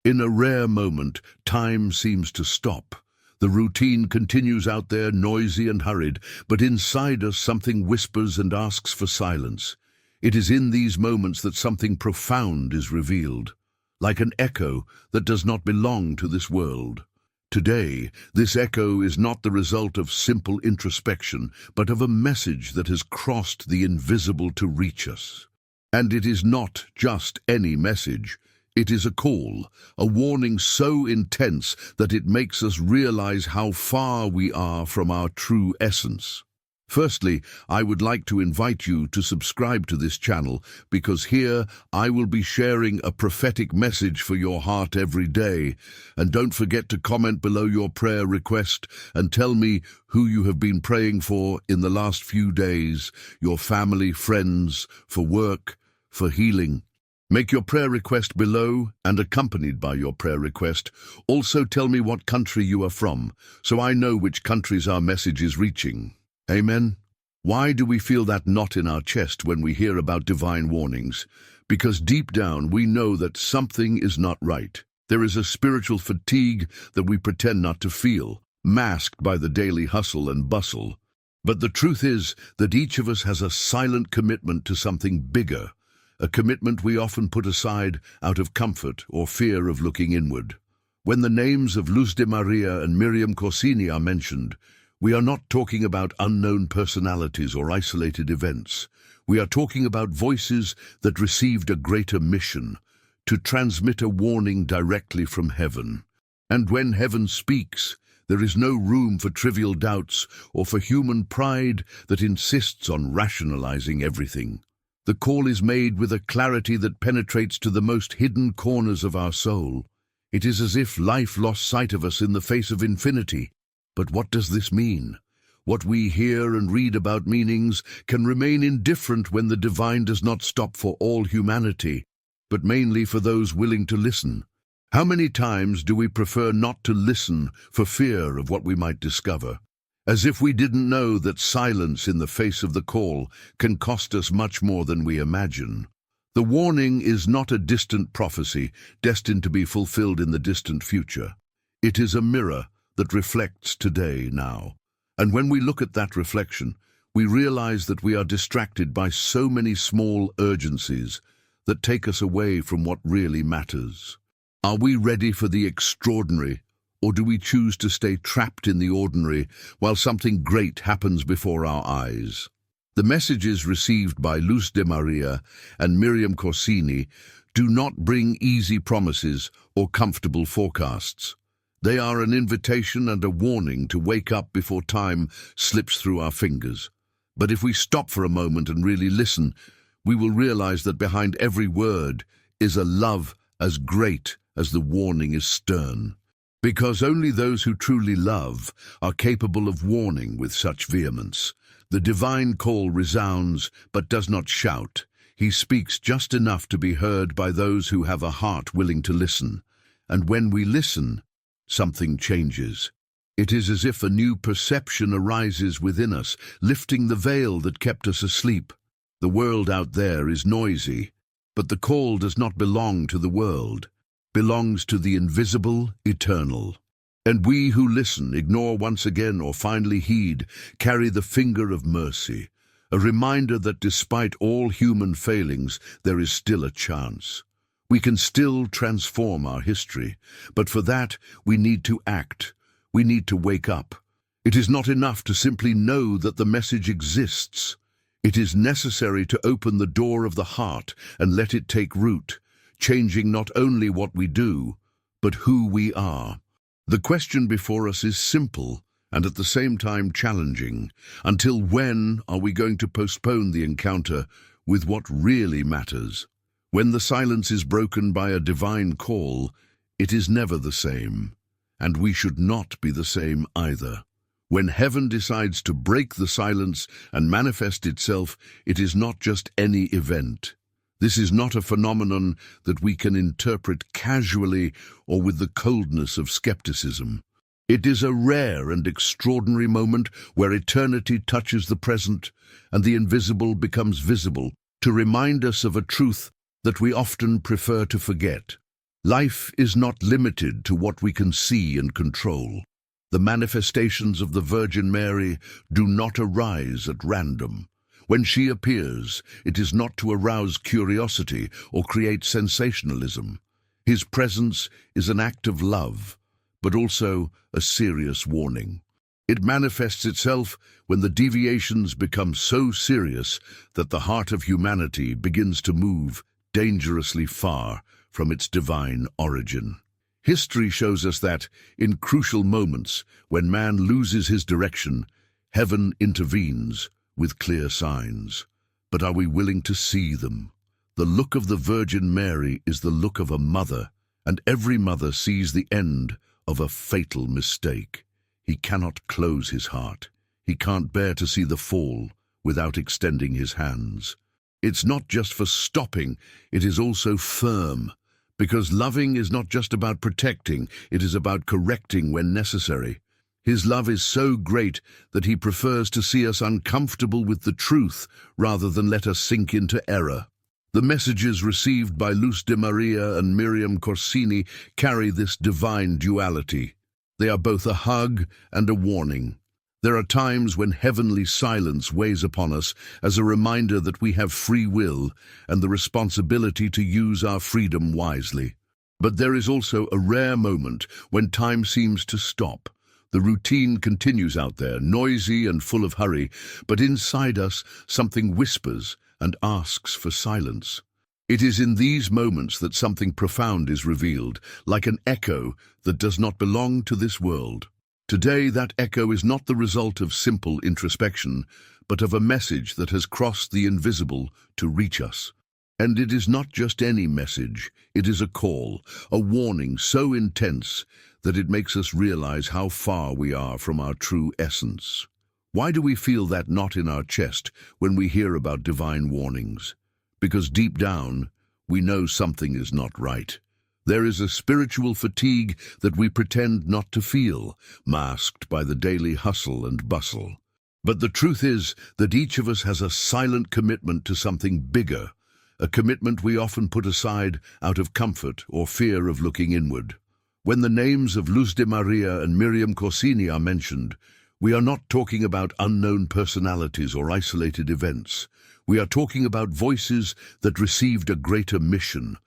In a rare moment, time seems to stop. The routine continues out there, noisy and hurried, but inside us something whispers and asks for silence. It is in these moments that something profound is revealed, like an echo that does not belong to this world. Today, this echo is not the result of simple introspection, but of a message that has crossed the invisible to reach us. And it is not just any message. It is a call, a warning so intense that it makes us realize how far we are from our true essence. Firstly, I would like to invite you to subscribe to this channel because here I will be sharing a prophetic message for your heart every day. And don't forget to comment below your prayer request and tell me who you have been praying for in the last few days, your family, friends, for work, for healing. Make your prayer request below, and accompanied by your prayer request, also tell me what country you are from, so I know which countries our message is reaching. Amen. Why do we feel that knot in our chest when we hear about divine warnings? Because deep down we know that something is not right. There is a spiritual fatigue that we pretend not to feel, masked by the daily hustle and bustle. But the truth is that each of us has a silent commitment to something bigger, a commitment we often put aside out of comfort or fear of looking inward. When the names of Luz de Maria and Miriam Corsini are mentioned, we are not talking about unknown personalities or isolated events. We are talking about voices that received a greater mission, to transmit a warning directly from heaven. And when heaven speaks, there is no room for trivial doubts or for human pride that insists on rationalizing everything. The call is made with a clarity that penetrates to the most hidden corners of our soul. It is as if life lost sight of us in the face of infinity. But what does this mean? What we hear and read about meanings can remain indifferent when the divine does not stop for all humanity, but mainly for those willing to listen. How many times do we prefer not to listen for fear of what we might discover? As if we didn't know that silence in the face of the call can cost us much more than we imagine. The warning is not a distant prophecy destined to be fulfilled in the distant future. It is a mirror that reflects today, now. And when we look at that reflection, we realize that we are distracted by so many small urgencies that take us away from what really matters. Are we ready for the extraordinary, or do we choose to stay trapped in the ordinary while something great happens before our eyes? The messages received by Luz de Maria and Miriam Corsini do not bring easy promises or comfortable forecasts. They are an invitation and a warning to wake up before time slips through our fingers. But if we stop for a moment and really listen, we will realize that behind every word is a love as great as the warning is stern. Because only those who truly love are capable of warning with such vehemence. The divine call resounds but does not shout. He speaks just enough to be heard by those who have a heart willing to listen. And when we listen, something changes. It is as if a new perception arises within us, lifting the veil that kept us asleep. The world out there is noisy, but the call does not belong to the world, belongs to the invisible, eternal. And we who listen, ignore once again, or finally heed, carry the finger of mercy, a reminder that despite all human failings, there is still a chance. We can still transform our history, but for that we need to act. We need to wake up. It is not enough to simply know that the message exists. It is necessary to open the door of the heart and let it take root, changing not only what we do, but who we are. The question before us is simple and at the same time challenging. Until when are we going to postpone the encounter with what really matters? When the silence is broken by a divine call, it is never the same, and we should not be the same either. When heaven decides to break the silence and manifest itself, it is not just any event. This is not a phenomenon that we can interpret casually or with the coldness of skepticism. It is a rare and extraordinary moment where eternity touches the present and the invisible becomes visible, to remind us of a truth that we often prefer to forget. Life is not limited to what we can see and control. The manifestations of the Virgin Mary do not arise at random. When she appears, it is not to arouse curiosity or create sensationalism. His presence is an act of love, but also a serious warning. It manifests itself when the deviations become so serious that the heart of humanity begins to move dangerously far from its divine origin. History shows us that, in crucial moments, when man loses his direction, heaven intervenes with clear signs. But are we willing to see them? The look of the Virgin Mary is the look of a mother, and every mother sees the end of a fatal mistake. He cannot close his heart. He can't bear to see the fall without extending his hands. It's not just for stopping, it is also firm. Because loving is not just about protecting, it is about correcting when necessary. His love is so great that he prefers to see us uncomfortable with the truth rather than let us sink into error. The messages received by Luz de Maria and Miriam Corsini carry this divine duality. They are both a hug and a warning. There are times when heavenly silence weighs upon us as a reminder that we have free will and the responsibility to use our freedom wisely. But there is also a rare moment when time seems to stop. The routine continues out there, noisy and full of hurry, but inside us something whispers and asks for silence. It is in these moments that something profound is revealed, like an echo that does not belong to this world. Today, that echo is not the result of simple introspection, but of a message that has crossed the invisible to reach us. And it is not just any message, it is a call, a warning so intense that it makes us realize how far we are from our true essence. Why do we feel that knot in our chest when we hear about divine warnings? Because deep down, we know something is not right. There is a spiritual fatigue that we pretend not to feel, masked by the daily hustle and bustle. But the truth is that each of us has a silent commitment to something bigger, a commitment we often put aside out of comfort or fear of looking inward. When the names of Luz de Maria and Miriam Corsini are mentioned, we are not talking about unknown personalities or isolated events. We are talking about voices that received a greater mission,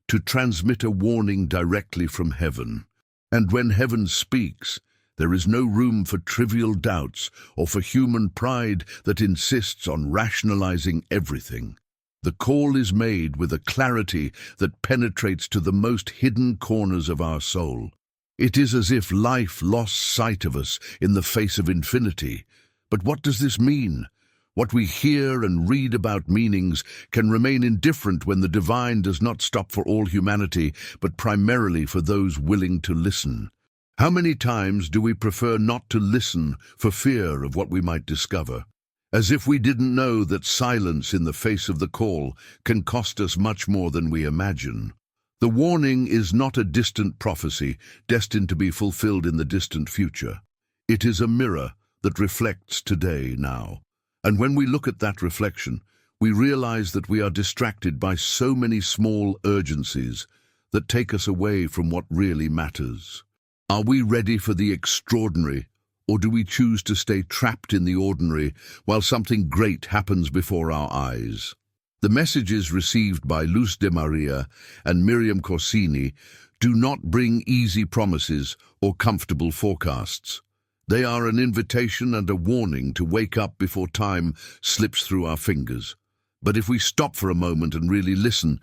to transmit a warning directly from heaven. And when heaven speaks, there is no room for trivial doubts or for human pride that insists on rationalizing everything. The call is made with a clarity that penetrates to the most hidden corners of our soul. It is as if life lost sight of us in the face of infinity. But what does this mean? What we hear and read about meanings can remain indifferent when the divine does not stop for all humanity, but primarily for those willing to listen. How many times do we prefer not to listen for fear of what we might discover? As if we didn't know that silence in the face of the call can cost us much more than we imagine. The warning is not a distant prophecy destined to be fulfilled in the distant future. It is a mirror that reflects today now. And when we look at that reflection, we realize that we are distracted by so many small urgencies that take us away from what really matters. Are we ready for the extraordinary, or do we choose to stay trapped in the ordinary while something great happens before our eyes? The messages received by Luz de Maria and Miriam Corsini do not bring easy promises or comfortable forecasts. They are an invitation and a warning to wake up before time slips through our fingers. But if we stop for a moment and really listen,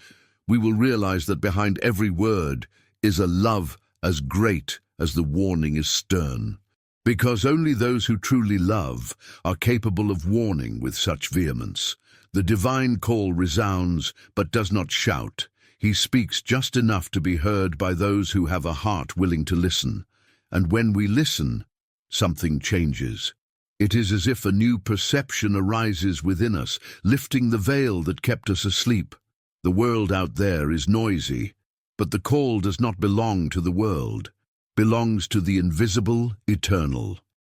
we will realize that behind every word is a love as great as the warning is stern. Because only those who truly love are capable of warning with such vehemence. The divine call resounds but does not shout. He speaks just enough to be heard by those who have a heart willing to listen. And when we listen, something changes. It is as if a new perception arises within us, lifting the veil that kept us asleep. The world out there is noisy, but the call does not belong to the world, belongs to the invisible, eternal.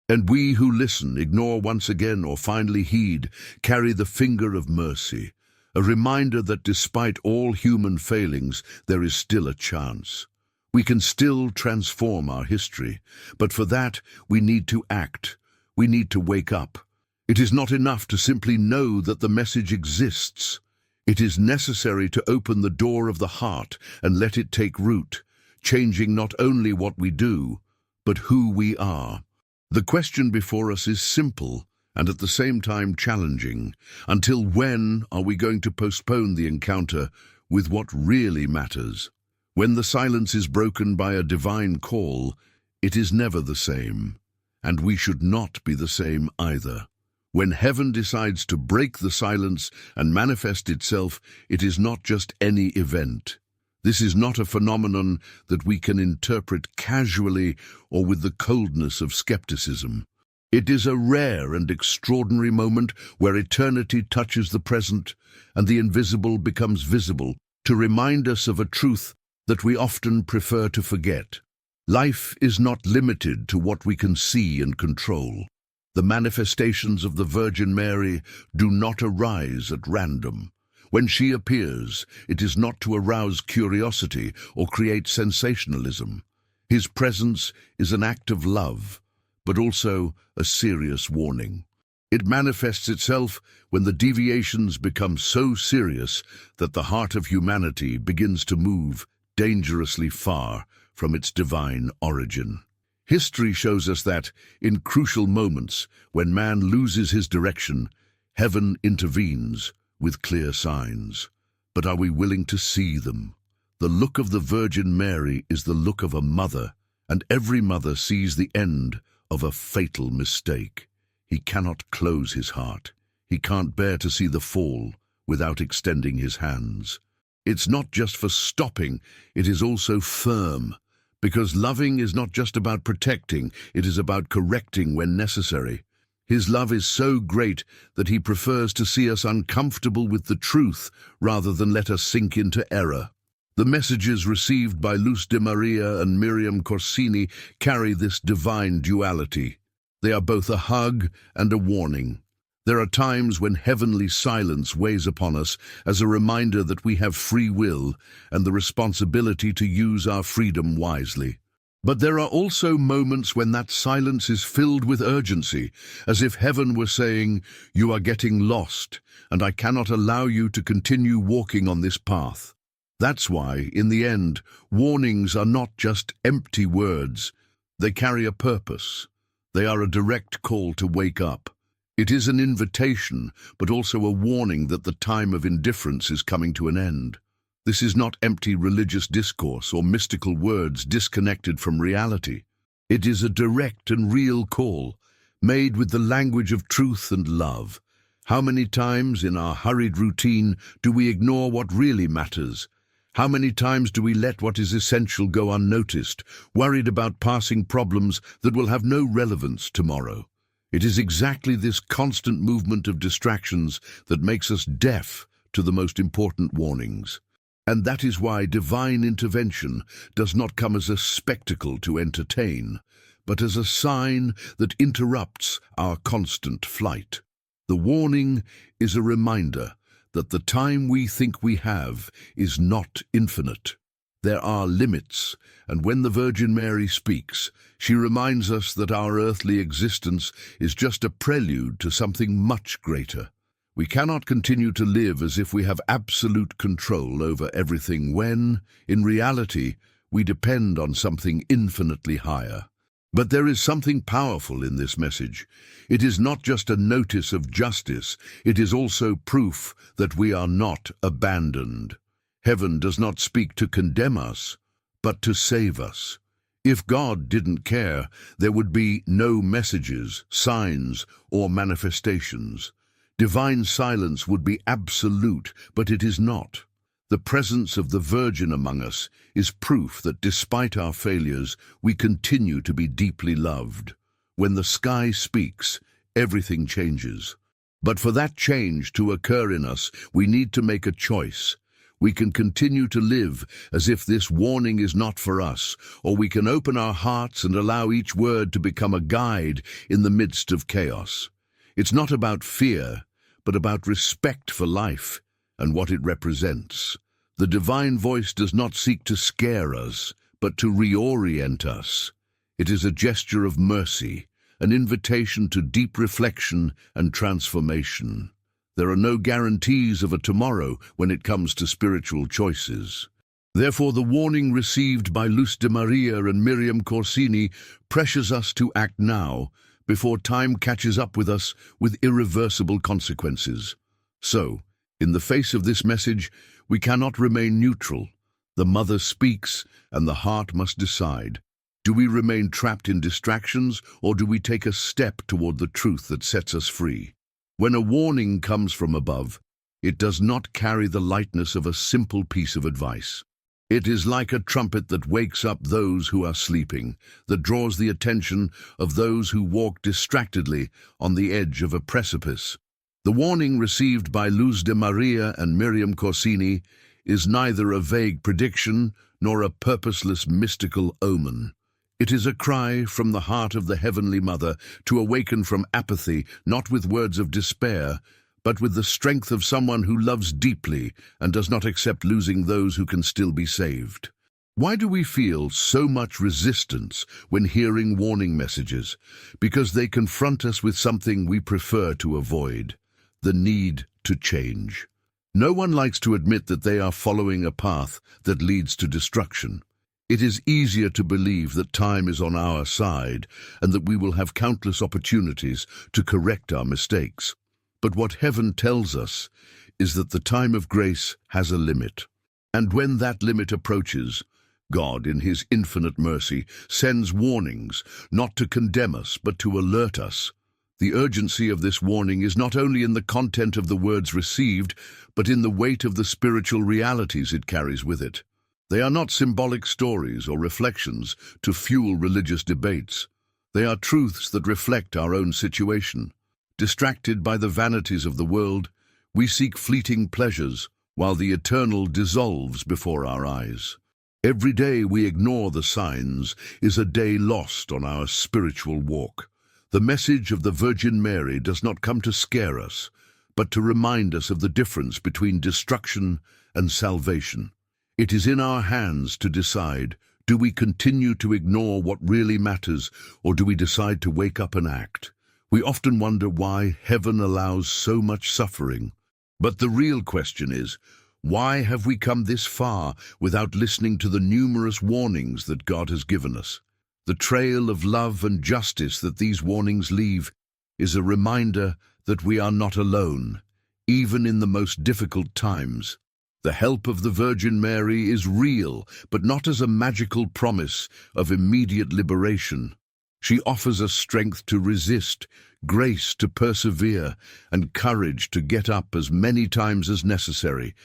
And we who listen, ignore once again or finally heed, carry the finger of mercy, a reminder that despite all human failings, there is still a chance. We can still transform our history, but for that we need to act. We need to wake up. It is not enough to simply know that the message exists. It is necessary to open the door of the heart and let it take root, changing not only what we do, but who we are. The question before us is simple and at the same time challenging. Until when are we going to postpone the encounter with what really matters? When the silence is broken by a divine call, it is never the same, and we should not be the same either. When heaven decides to break the silence and manifest itself, it is not just any event. This is not a phenomenon that we can interpret casually or with the coldness of skepticism. It is a rare and extraordinary moment where eternity touches the present and the invisible becomes visible, to remind us of a truth that we often prefer to forget. Life is not limited to what we can see and control. The manifestations of the Virgin Mary do not arise at random. When she appears, it is not to arouse curiosity or create sensationalism. His presence is an act of love, but also a serious warning. It manifests itself when the deviations become so serious that the heart of humanity begins to move dangerously far from its divine origin. History shows us that, in crucial moments, when man loses his direction, heaven intervenes with clear signs. But are we willing to see them? The look of the Virgin Mary is the look of a mother, and every mother sees the end of a fatal mistake. He cannot close his heart. He can't bear to see the fall without extending his hands. It's not just for stopping, it is also firm. Because loving is not just about protecting, it is about correcting when necessary. His love is so great that he prefers to see us uncomfortable with the truth rather than let us sink into error. The messages received by Luz de Maria and Miriam Corsini carry this divine duality. They are both a hug and a warning. There are times when heavenly silence weighs upon us as a reminder that we have free will and the responsibility to use our freedom wisely. But there are also moments when that silence is filled with urgency, as if heaven were saying, "You are getting lost, and I cannot allow you to continue walking on this path." That's why, in the end, warnings are not just empty words. They carry a purpose. They are a direct call to wake up. It is an invitation, but also a warning that the time of indifference is coming to an end. This is not empty religious discourse or mystical words disconnected from reality. It is a direct and real call, made with the language of truth and love. How many times in our hurried routine do we ignore what really matters? How many times do we let what is essential go unnoticed, worried about passing problems that will have no relevance tomorrow? It is exactly this constant movement of distractions that makes us deaf to the most important warnings. And that is why divine intervention does not come as a spectacle to entertain, but as a sign that interrupts our constant flight. The warning is a reminder that the time we think we have is not infinite. There are limits, and when the Virgin Mary speaks, she reminds us that our earthly existence is just a prelude to something much greater. We cannot continue to live as if we have absolute control over everything when, in reality, we depend on something infinitely higher. But there is something powerful in this message. It is not just a notice of justice, it is also proof that we are not abandoned. Heaven does not speak to condemn us, but to save us. If God didn't care, there would be no messages, signs, or manifestations. Divine silence would be absolute, but it is not. The presence of the Virgin among us is proof that despite our failures, we continue to be deeply loved. When the sky speaks, everything changes. But for that change to occur in us, we need to make a choice. We can continue to live as if this warning is not for us, or we can open our hearts and allow each word to become a guide in the midst of chaos. It's not about fear, but about respect for life and what it represents. The divine voice does not seek to scare us, but to reorient us. It is a gesture of mercy, an invitation to deep reflection and transformation. There are no guarantees of a tomorrow when it comes to spiritual choices. Therefore, the warning received by Luz de Maria and Miriam Corsini pressures us to act now, before time catches up with us with irreversible consequences. So, in the face of this message, we cannot remain neutral. The mother speaks, and the heart must decide. Do we remain trapped in distractions, or do we take a step toward the truth that sets us free? When a warning comes from above, it does not carry the lightness of a simple piece of advice. It is like a trumpet that wakes up those who are sleeping, that draws the attention of those who walk distractedly on the edge of a precipice. The warning received by Luz de Maria and Miriam Corsini is neither a vague prediction nor a purposeless mystical omen. It is a cry from the heart of the Heavenly Mother to awaken from apathy, not with words of despair, but with the strength of someone who loves deeply and does not accept losing those who can still be saved. Why do we feel so much resistance when hearing warning messages? Because they confront us with something we prefer to avoid: the need to change. No one likes to admit that they are following a path that leads to destruction. It is easier to believe that time is on our side and that we will have countless opportunities to correct our mistakes. But what heaven tells us is that the time of grace has a limit. And when that limit approaches, God, in His infinite mercy, sends warnings, not to condemn us, but to alert us. The urgency of this warning is not only in the content of the words received, but in the weight of the spiritual realities it carries with it. They are not symbolic stories or reflections to fuel religious debates. They are truths that reflect our own situation. Distracted by the vanities of the world, we seek fleeting pleasures, while the eternal dissolves before our eyes. Every day we ignore the signs is a day lost on our spiritual walk. The message of the Virgin Mary does not come to scare us, but to remind us of the difference between destruction and salvation. It is in our hands to decide, do we continue to ignore what really matters, or do we decide to wake up and act? We often wonder why heaven allows so much suffering. But the real question is, why have we come this far without listening to the numerous warnings that God has given us? The trail of love and justice that these warnings leave is a reminder that we are not alone, even in the most difficult times. The help of the Virgin Mary is real, but not as a magical promise of immediate liberation. She offers us strength to resist, grace to persevere, and courage to get up as many times as necessary.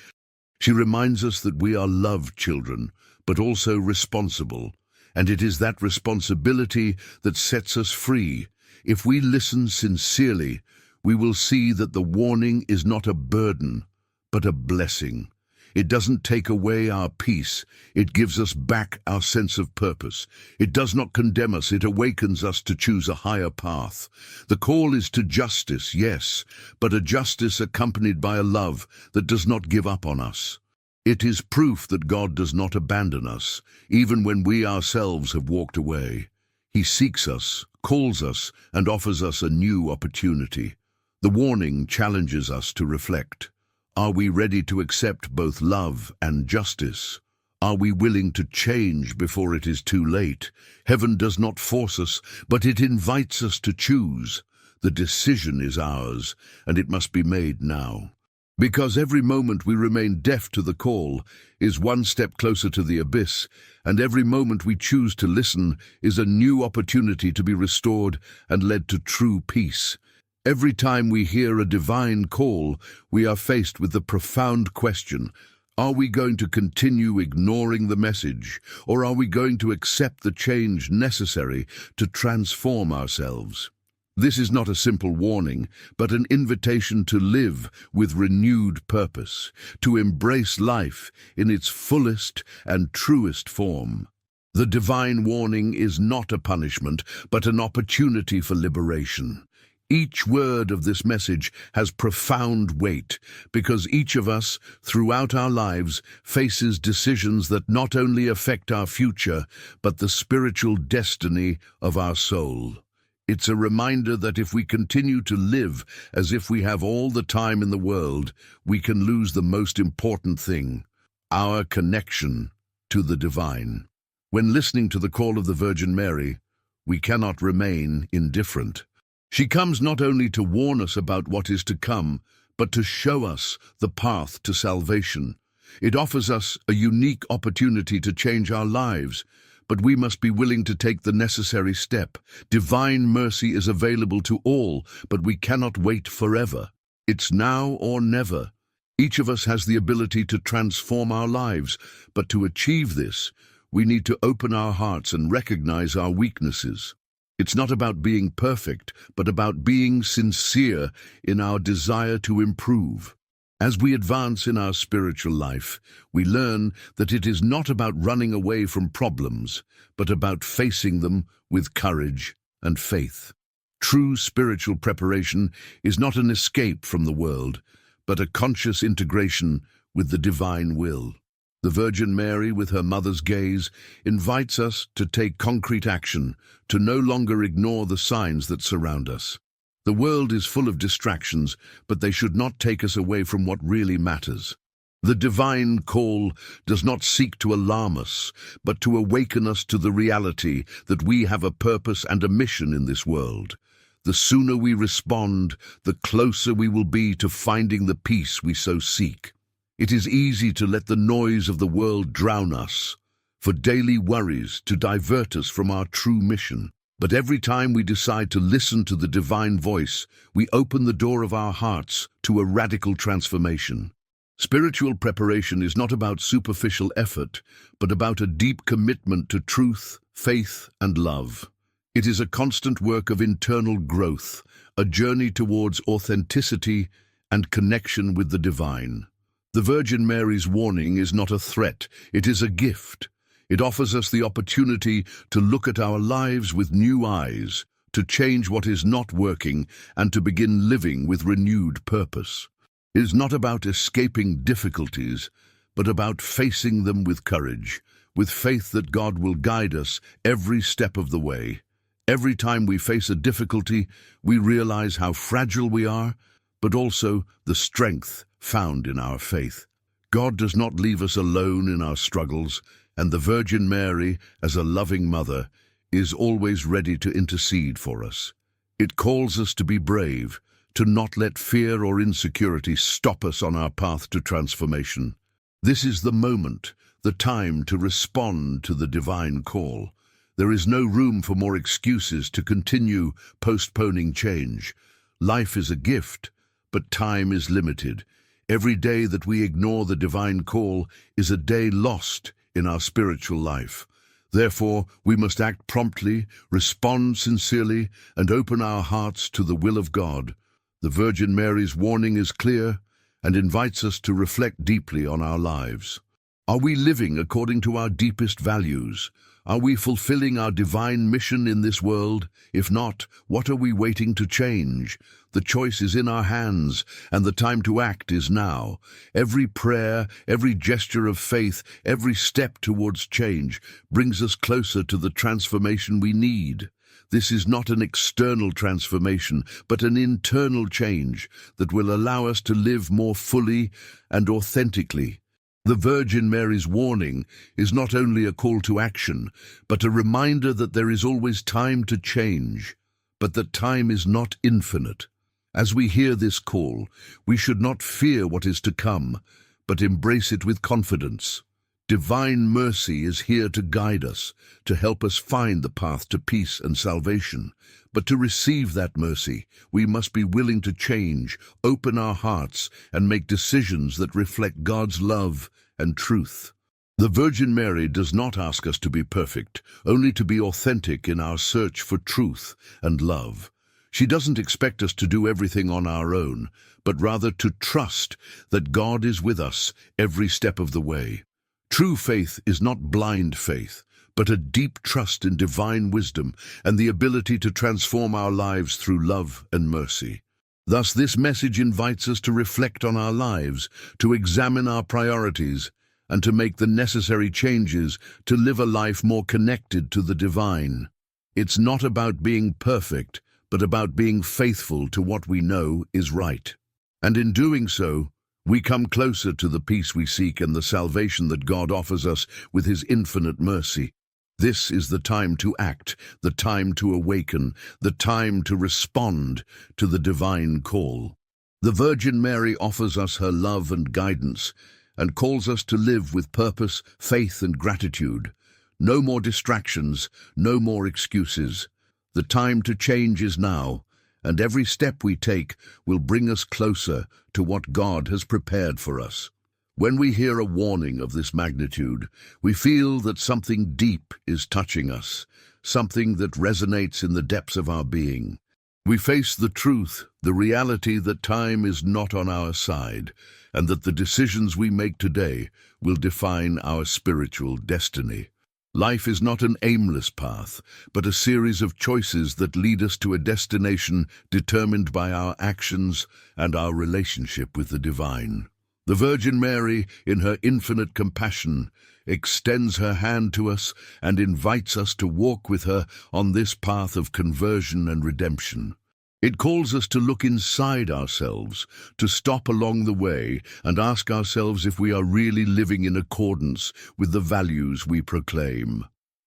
She reminds us that we are loved children, but also responsible, and it is that responsibility that sets us free. If we listen sincerely, we will see that the warning is not a burden, but a blessing. It doesn't take away our peace. It gives us back our sense of purpose. It does not condemn us. It awakens us to choose a higher path. The call is to justice, yes, but a justice accompanied by a love that does not give up on us. It is proof that God does not abandon us, even when we ourselves have walked away. He seeks us, calls us, and offers us a new opportunity. The warning challenges us to reflect. Are we ready to accept both love and justice? Are we willing to change before it is too late? Heaven does not force us, but it invites us to choose. The decision is ours, and it must be made now. Because every moment we remain deaf to the call is one step closer to the abyss, and every moment we choose to listen is a new opportunity to be restored and led to true peace. Every time we hear a divine call, we are faced with the profound question, are we going to continue ignoring the message, or are we going to accept the change necessary to transform ourselves? This is not a simple warning, but an invitation to live with renewed purpose, to embrace life in its fullest and truest form. The divine warning is not a punishment, but an opportunity for liberation. Each word of this message has profound weight because each of us, throughout our lives, faces decisions that not only affect our future, but the spiritual destiny of our soul. It's a reminder that if we continue to live as if we have all the time in the world, we can lose the most important thing, our connection to the divine. When listening to the call of the Virgin Mary, we cannot remain indifferent. She comes not only to warn us about what is to come, but to show us the path to salvation. It offers us a unique opportunity to change our lives, but we must be willing to take the necessary step. Divine mercy is available to all, but we cannot wait forever. It's now or never. Each of us has the ability to transform our lives, but to achieve this, we need to open our hearts and recognize our weaknesses. It's not about being perfect, but about being sincere in our desire to improve. As we advance in our spiritual life, we learn that it is not about running away from problems, but about facing them with courage and faith. True spiritual preparation is not an escape from the world, but a conscious integration with the divine will. The Virgin Mary, with her mother's gaze, invites us to take concrete action, to no longer ignore the signs that surround us. The world is full of distractions, but they should not take us away from what really matters. The divine call does not seek to alarm us, but to awaken us to the reality that we have a purpose and a mission in this world. The sooner we respond, the closer we will be to finding the peace we so seek. It is easy to let the noise of the world drown us, for daily worries to divert us from our true mission. But every time we decide to listen to the divine voice, we open the door of our hearts to a radical transformation. Spiritual preparation is not about superficial effort, but about a deep commitment to truth, faith, and love. It is a constant work of internal growth, a journey towards authenticity and connection with the divine. The Virgin Mary's warning is not a threat, it is a gift. It offers us the opportunity to look at our lives with new eyes, to change what is not working, and to begin living with renewed purpose. It is not about escaping difficulties, but about facing them with courage, with faith that God will guide us every step of the way. Every time we face a difficulty, we realize how fragile we are, but also the strength found in our faith. God does not leave us alone in our struggles, and the Virgin Mary, as a loving mother, is always ready to intercede for us. It calls us to be brave, to not let fear or insecurity stop us on our path to transformation. This is the moment, the time to respond to the divine call. There is no room for more excuses to continue postponing change. Life is a gift, but time is limited. Every day that we ignore the divine call is a day lost in our spiritual life. Therefore, we must act promptly, respond sincerely, and open our hearts to the will of God. The Virgin Mary's warning is clear and invites us to reflect deeply on our lives. Are we living according to our deepest values? Are we fulfilling our divine mission in this world? If not, what are we waiting to change? The choice is in our hands, and the time to act is now. Every prayer, every gesture of faith, every step towards change brings us closer to the transformation we need. This is not an external transformation, but an internal change that will allow us to live more fully and authentically. The Virgin Mary's warning is not only a call to action, but a reminder that there is always time to change, but that time is not infinite. As we hear this call, we should not fear what is to come, but embrace it with confidence. Divine mercy is here to guide us, to help us find the path to peace and salvation. But to receive that mercy, we must be willing to change, open our hearts, and make decisions that reflect God's love and truth. The Virgin Mary does not ask us to be perfect, only to be authentic in our search for truth and love. She doesn't expect us to do everything on our own, but rather to trust that God is with us every step of the way. True faith is not blind faith, but a deep trust in divine wisdom and the ability to transform our lives through love and mercy. Thus, this message invites us to reflect on our lives, to examine our priorities, and to make the necessary changes to live a life more connected to the divine. It's not about being perfect, but about being faithful to what we know is right. And in doing so, we come closer to the peace we seek and the salvation that God offers us with His infinite mercy. This is the time to act, the time to awaken, the time to respond to the divine call. The Virgin Mary offers us her love and guidance and calls us to live with purpose, faith, and gratitude. No more distractions, no more excuses. The time to change is now, and every step we take will bring us closer to what God has prepared for us. When we hear a warning of this magnitude, we feel that something deep is touching us, something that resonates in the depths of our being. We face the truth, the reality that time is not on our side, and that the decisions we make today will define our spiritual destiny. Life is not an aimless path, but a series of choices that lead us to a destination determined by our actions and our relationship with the divine. The Virgin Mary, in her infinite compassion, extends her hand to us and invites us to walk with her on this path of conversion and redemption. It calls us to look inside ourselves, to stop along the way and ask ourselves if we are really living in accordance with the values we proclaim.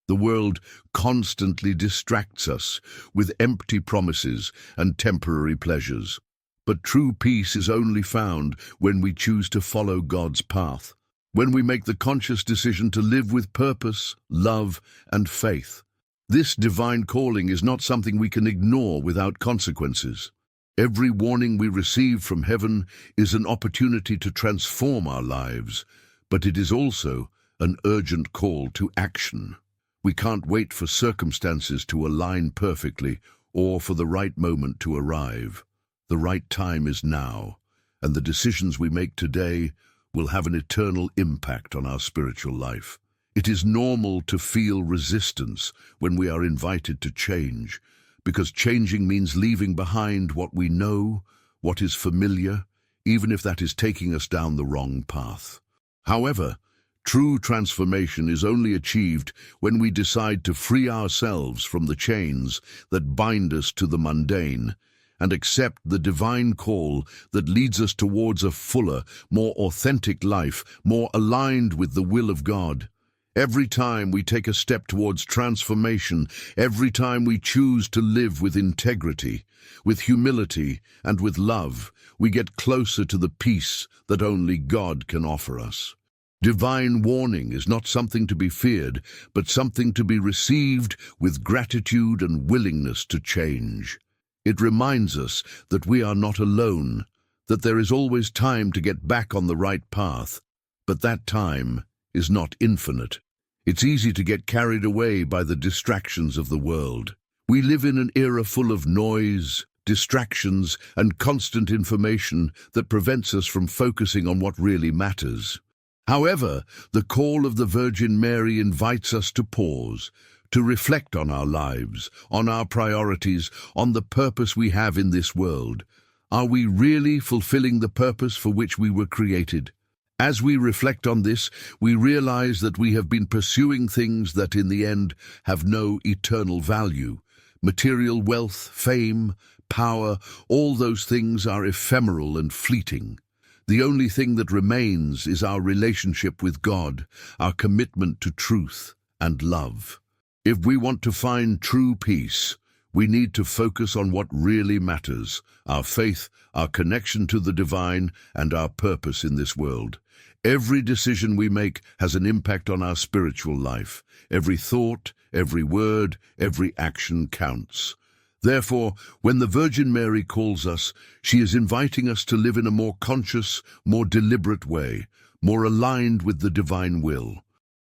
The world constantly distracts us with empty promises and temporary pleasures. But true peace is only found when we choose to follow God's path, when we make the conscious decision to live with purpose, love, and faith. This divine calling is not something we can ignore without consequences. Every warning we receive from heaven is an opportunity to transform our lives, but it is also an urgent call to action. We can't wait for circumstances to align perfectly or for the right moment to arrive. The right time is now, and the decisions we make today will have an eternal impact on our spiritual life. It is normal to feel resistance when we are invited to change, because changing means leaving behind what we know, what is familiar, even if that is taking us down the wrong path. However, true transformation is only achieved when we decide to free ourselves from the chains that bind us to the mundane and accept the divine call that leads us towards a fuller, more authentic life, more aligned with the will of God. Every time we take a step towards transformation, every time we choose to live with integrity, with humility, and with love, we get closer to the peace that only God can offer us. Divine warning is not something to be feared, but something to be received with gratitude and willingness to change. It reminds us that we are not alone, that there is always time to get back on the right path, but that time is not infinite. It's easy to get carried away by the distractions of the world. We live in an era full of noise, distractions, and constant information that prevents us from focusing on what really matters. However, the call of the Virgin Mary invites us to pause, to reflect on our lives, on our priorities, on the purpose we have in this world. Are we really fulfilling the purpose for which we were created? As we reflect on this, we realize that we have been pursuing things that in the end have no eternal value. Material wealth, fame, power, all those things are ephemeral and fleeting. The only thing that remains is our relationship with God, our commitment to truth and love. If we want to find true peace, we need to focus on what really matters, our faith, our connection to the divine, and our purpose in this world. Every decision we make has an impact on our spiritual life. Every thought, every word, every action counts. Therefore, when the Virgin Mary calls us, she is inviting us to live in a more conscious, more deliberate way, more aligned with the divine will.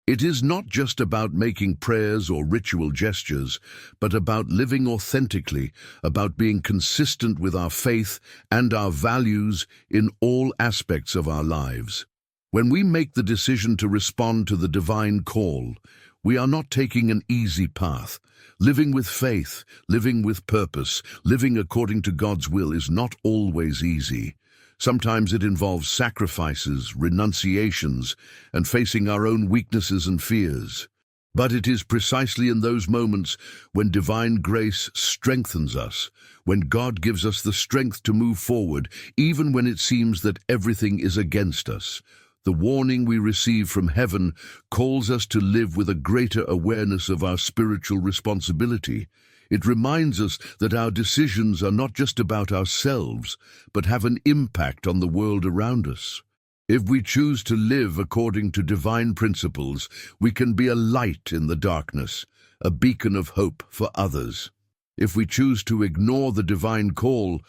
It is not just about making prayers or ritual gestures, but about living authentically, about being consistent with our faith and our values in all aspects of our lives. When we make the decision to respond to the divine call, We are not taking an easy path. Living with faith, living with purpose, living according to God's will is not always easy. Sometimes it involves sacrifices, renunciations, and facing our own weaknesses and fears. But it is precisely in those moments when divine grace strengthens us, when God gives us the strength to move forward, even when it seems that everything is against us. The warning we receive from heaven calls us to live with a greater awareness of our spiritual responsibility. It reminds us that our decisions are not just about ourselves, but have an impact on the world around us. If we choose to live according to divine principles, we can be a light in the darkness, a beacon of hope for others. If we choose to ignore the divine call,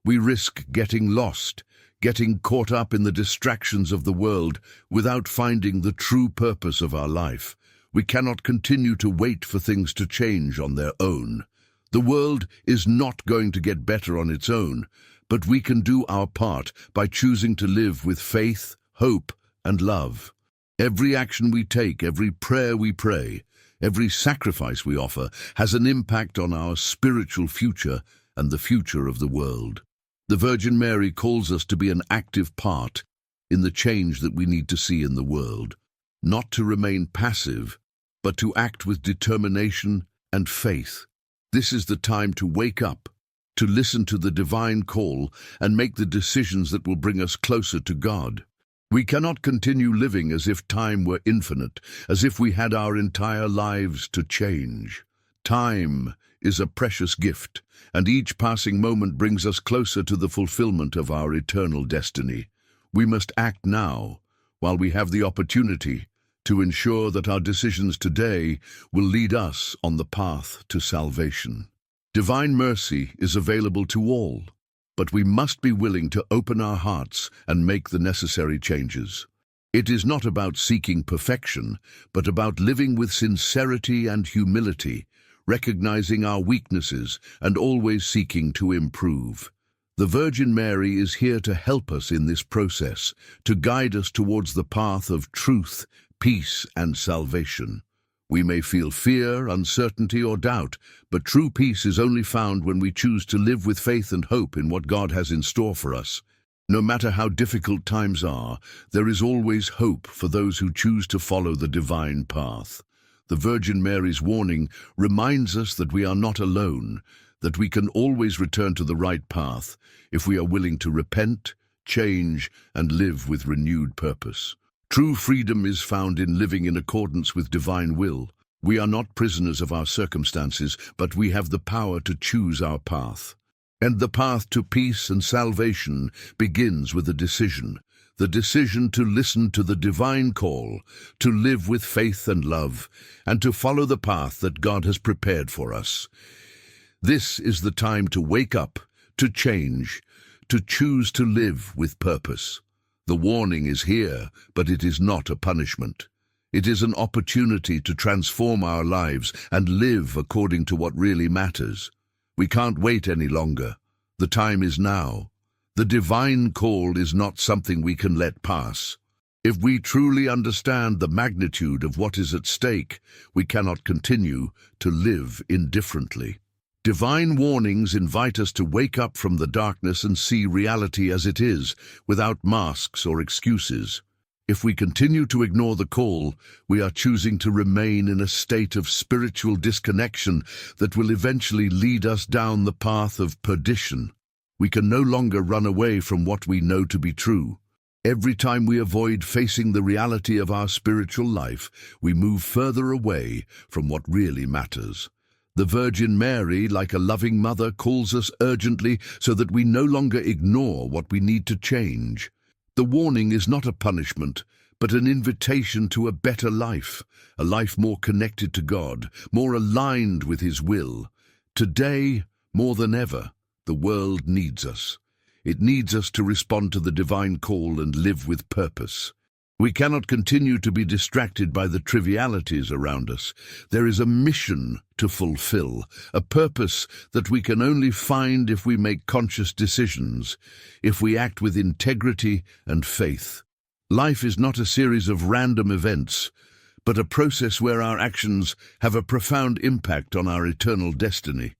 we risk getting lost, getting caught up in the distractions of the world without finding the true purpose of our life. We cannot continue to wait for things to change on their own. The world is not going to get better on its own, but we can do our part by choosing to live with faith, hope, and love. Every action we take, every prayer we pray, every sacrifice we offer has an impact on our spiritual future and the future of the world. The Virgin Mary calls us to be an active part in the change that we need to see in the world, not to remain passive, but to act with determination and faith. This is the time to wake up, to listen to the divine call, and make the decisions that will bring us closer to God. We cannot continue living as if time were infinite, as if we had our entire lives to change. Time is a precious gift, and each passing moment brings us closer to the fulfillment of our eternal destiny. We must act now, while we have the opportunity, to ensure that our decisions today will lead us on the path to salvation. Divine mercy is available to all, but we must be willing to open our hearts and make the necessary changes. It is not about seeking perfection, but about living with sincerity and humility, recognizing our weaknesses and always seeking to improve. The Virgin Mary is here to help us in this process, to guide us towards the path of truth, peace, and salvation. We may feel fear, uncertainty, or doubt, but true peace is only found when we choose to live with faith and hope in what God has in store for us. No matter how difficult times are, there is always hope for those who choose to follow the divine path. The Virgin Mary's warning reminds us that we are not alone, that we can always return to the right path if we are willing to repent, change, and live with renewed purpose. True freedom is found in living in accordance with divine will. We are not prisoners of our circumstances, but we have the power to choose our path. And the path to peace and salvation begins with a decision. The decision to listen to the divine call, to live with faith and love, and to follow the path that God has prepared for us. This is the time to wake up, to change, to choose to live with purpose. The warning is here, but it is not a punishment. It is an opportunity to transform our lives and live according to what really matters. We can't wait any longer. The time is now. The divine call is not something we can let pass. If we truly understand the magnitude of what is at stake, we cannot continue to live indifferently. Divine warnings invite us to wake up from the darkness and see reality as it is, without masks or excuses. If we continue to ignore the call, we are choosing to remain in a state of spiritual disconnection that will eventually lead us down the path of perdition. We can no longer run away from what we know to be true. Every time we avoid facing the reality of our spiritual life, we move further away from what really matters. The Virgin Mary, like a loving mother, calls us urgently so that we no longer ignore what we need to change. The warning is not a punishment, but an invitation to a better life, a life more connected to God, more aligned with His will. Today, more than ever, the world needs us. It needs us to respond to the divine call and live with purpose. We cannot continue to be distracted by the trivialities around us. There is a mission to fulfill, a purpose that we can only find if we make conscious decisions, if we act with integrity and faith. Life is not a series of random events, but a process where our actions have a profound impact on our eternal destiny.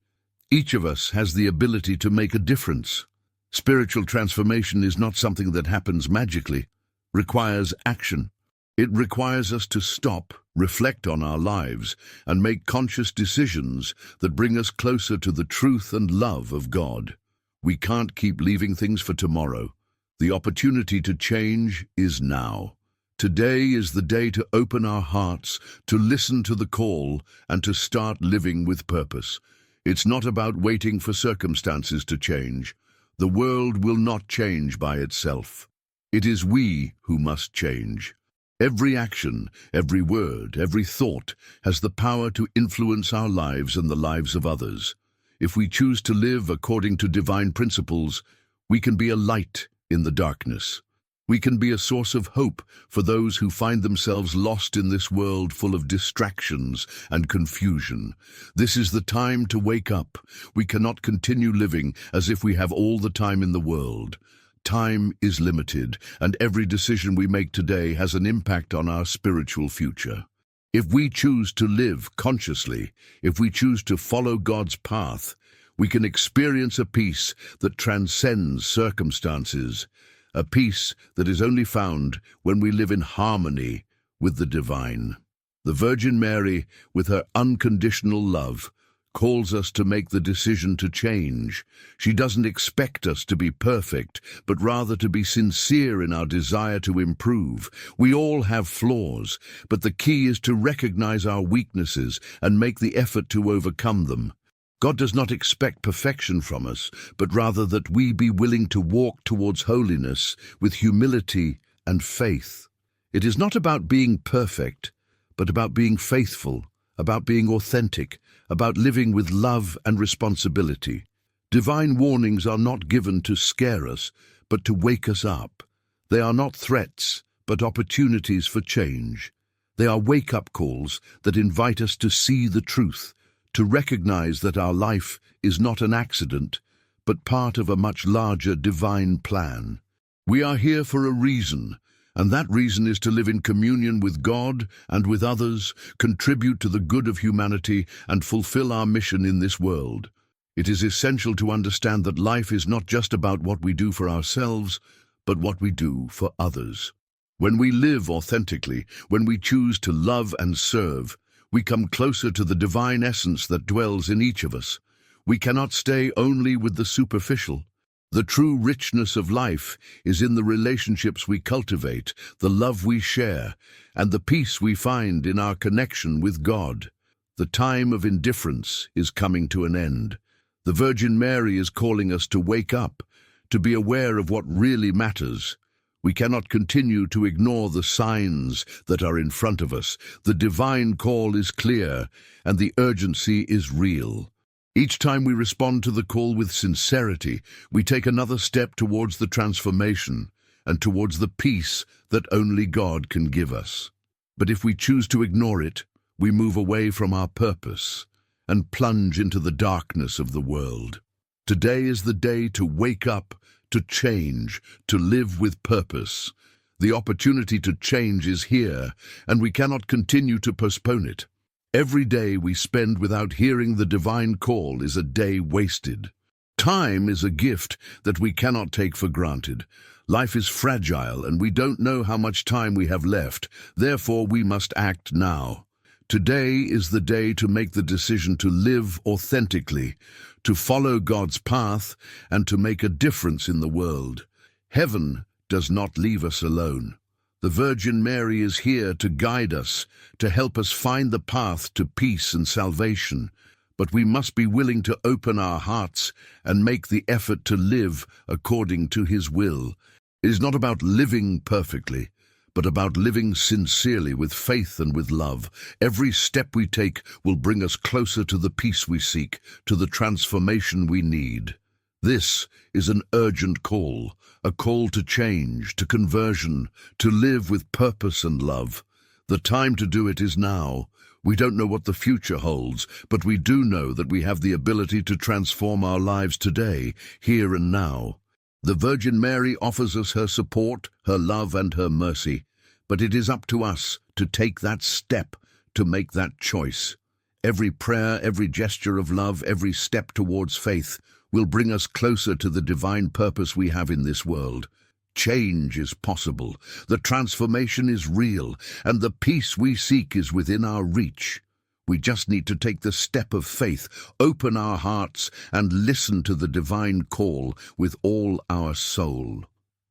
Each of us has the ability to make a difference. Spiritual transformation is not something that happens magically, requires action. It requires us to stop, reflect on our lives, and make conscious decisions that bring us closer to the truth and love of God. We can't keep leaving things for tomorrow. The opportunity to change is now. Today is the day to open our hearts, to listen to the call, and to start living with purpose. It's not about waiting for circumstances to change. The world will not change by itself. It is we who must change. Every action, every word, every thought has the power to influence our lives and the lives of others. If we choose to live according to divine principles, we can be a light in the darkness. We can be a source of hope for those who find themselves lost in this world full of distractions and confusion. This is the time to wake up. We cannot continue living as if we have all the time in the world. Time is limited, and every decision we make today has an impact on our spiritual future. If we choose to live consciously, if we choose to follow God's path, we can experience a peace that transcends circumstances, a peace that is only found when we live in harmony with the divine. The Virgin Mary, with her unconditional love, calls us to make the decision to change. She doesn't expect us to be perfect, but rather to be sincere in our desire to improve. We all have flaws, but the key is to recognize our weaknesses and make the effort to overcome them. God does not expect perfection from us, but rather that we be willing to walk towards holiness with humility and faith. It is not about being perfect, but about being faithful, about being authentic, about living with love and responsibility. Divine warnings are not given to scare us, but to wake us up. They are not threats, but opportunities for change. They are wake-up calls that invite us to see the truth, to recognize that our life is not an accident, but part of a much larger divine plan. We are here for a reason, and that reason is to live in communion with God and with others, contribute to the good of humanity, and fulfill our mission in this world. It is essential to understand that life is not just about what we do for ourselves, but what we do for others. When we live authentically, when we choose to love and serve, we come closer to the divine essence that dwells in each of us. We cannot stay only with the superficial. The true richness of life is in the relationships we cultivate, the love we share, and the peace we find in our connection with God. The time of indifference is coming to an end. The Virgin Mary is calling us to wake up, to be aware of what really matters. We cannot continue to ignore the signs that are in front of us. The divine call is clear, and the urgency is real. Each time we respond to the call with sincerity, we take another step towards the transformation and towards the peace that only God can give us. But if we choose to ignore it, we move away from our purpose and plunge into the darkness of the world. Today is the day to wake up, to change, to live with purpose. The opportunity to change is here, and we cannot continue to postpone it. Every day we spend without hearing the divine call is a day wasted. Time is a gift that we cannot take for granted. Life is fragile, and we don't know how much time we have left. Therefore, we must act now. Today is the day to make the decision to live authentically, to follow God's path, and to make a difference in the world. Heaven does not leave us alone. The Virgin Mary is here to guide us, to help us find the path to peace and salvation. But we must be willing to open our hearts and make the effort to live according to His will. It is not about living perfectly, but about living sincerely with faith and with love. Every step we take will bring us closer to the peace we seek, to the transformation we need. This is an urgent call, a call to change, to conversion, to live with purpose and love. The time to do it is now. We don't know what the future holds, but we do know that we have the ability to transform our lives today, here and now. The Virgin Mary offers us her support, her love, and her mercy, but it is up to us to take that step, to make that choice. Every prayer, every gesture of love, every step towards faith will bring us closer to the divine purpose we have in this world. Change is possible, the transformation is real, and the peace we seek is within our reach. We just need to take the step of faith, open our hearts, and listen to the divine call with all our soul.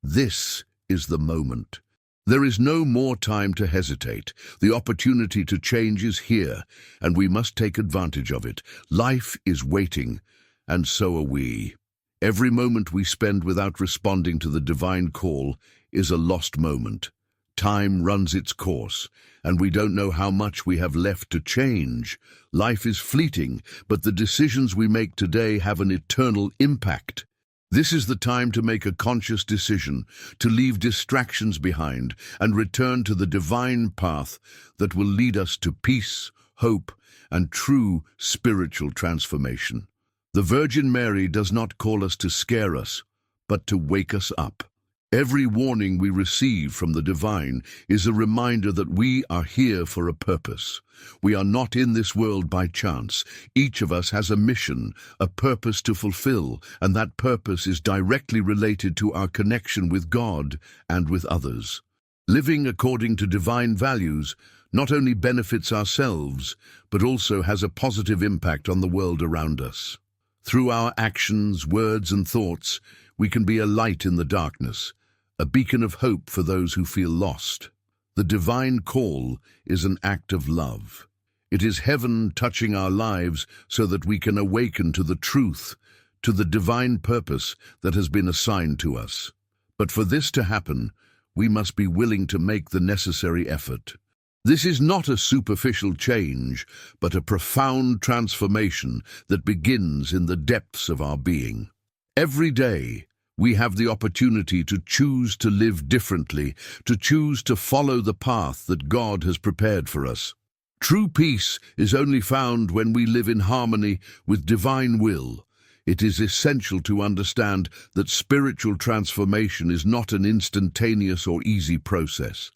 This is the moment. There is no more time to hesitate. The opportunity to change is here, and we must take advantage of it. Life is waiting, and so are we. Every moment we spend without responding to the divine call is a lost moment. Time runs its course, and we don't know how much we have left to change. Life is fleeting, but the decisions we make today have an eternal impact. This is the time to make a conscious decision, to leave distractions behind and return to the divine path that will lead us to peace, hope, and true spiritual transformation. The Virgin Mary does not call us to scare us, but to wake us up. Every warning we receive from the divine is a reminder that we are here for a purpose. We are not in this world by chance. Each of us has a mission, a purpose to fulfill, and that purpose is directly related to our connection with God and with others. Living according to divine values not only benefits ourselves, but also has a positive impact on the world around us. Through our actions, words, and thoughts, we can be a light in the darkness, a beacon of hope for those who feel lost. The divine call is an act of love. It is heaven touching our lives so that we can awaken to the truth, to the divine purpose that has been assigned to us. But for this to happen, we must be willing to make the necessary effort. This is not a superficial change, but a profound transformation that begins in the depths of our being. Every day, we have the opportunity to choose to live differently, to choose to follow the path that God has prepared for us. True peace is only found when we live in harmony with divine will. It is essential to understand that spiritual transformation is not an instantaneous or easy process.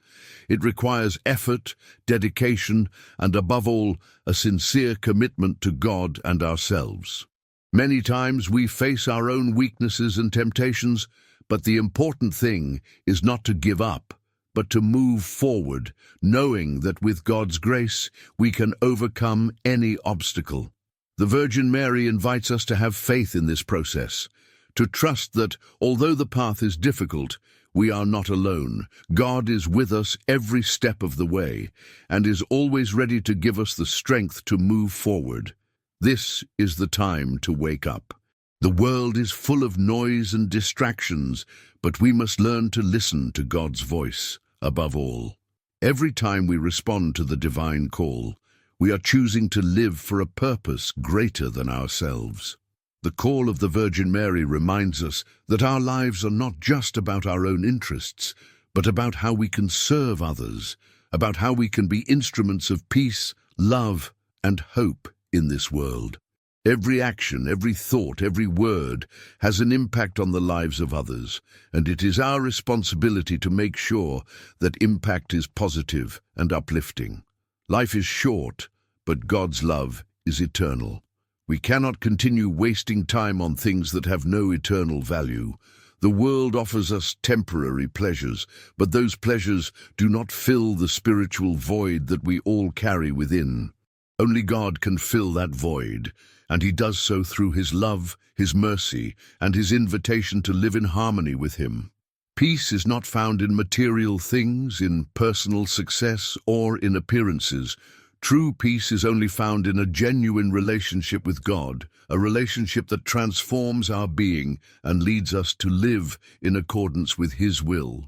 It requires effort, dedication, and above all, a sincere commitment to God and ourselves. Many times we face our own weaknesses and temptations, but the important thing is not to give up, but to move forward, knowing that with God's grace we can overcome any obstacle. The Virgin Mary invites us to have faith in this process, to trust that, although the path is difficult, we are not alone. God is with us every step of the way, and is always ready to give us the strength to move forward. This is the time to wake up. The world is full of noise and distractions, but we must learn to listen to God's voice above all. Every time we respond to the divine call, we are choosing to live for a purpose greater than ourselves. The call of the Virgin Mary reminds us that our lives are not just about our own interests, but about how we can serve others, about how we can be instruments of peace, love, and hope in this world. Every action, every thought, every word has an impact on the lives of others, and it is our responsibility to make sure that impact is positive and uplifting. Life is short, but God's love is eternal. We cannot continue wasting time on things that have no eternal value. The world offers us temporary pleasures, but those pleasures do not fill the spiritual void that we all carry within. Only God can fill that void, and He does so through His love, His mercy, and His invitation to live in harmony with Him. Peace is not found in material things, in personal success, or in appearances. True peace is only found in a genuine relationship with God, a relationship that transforms our being and leads us to live in accordance with His will.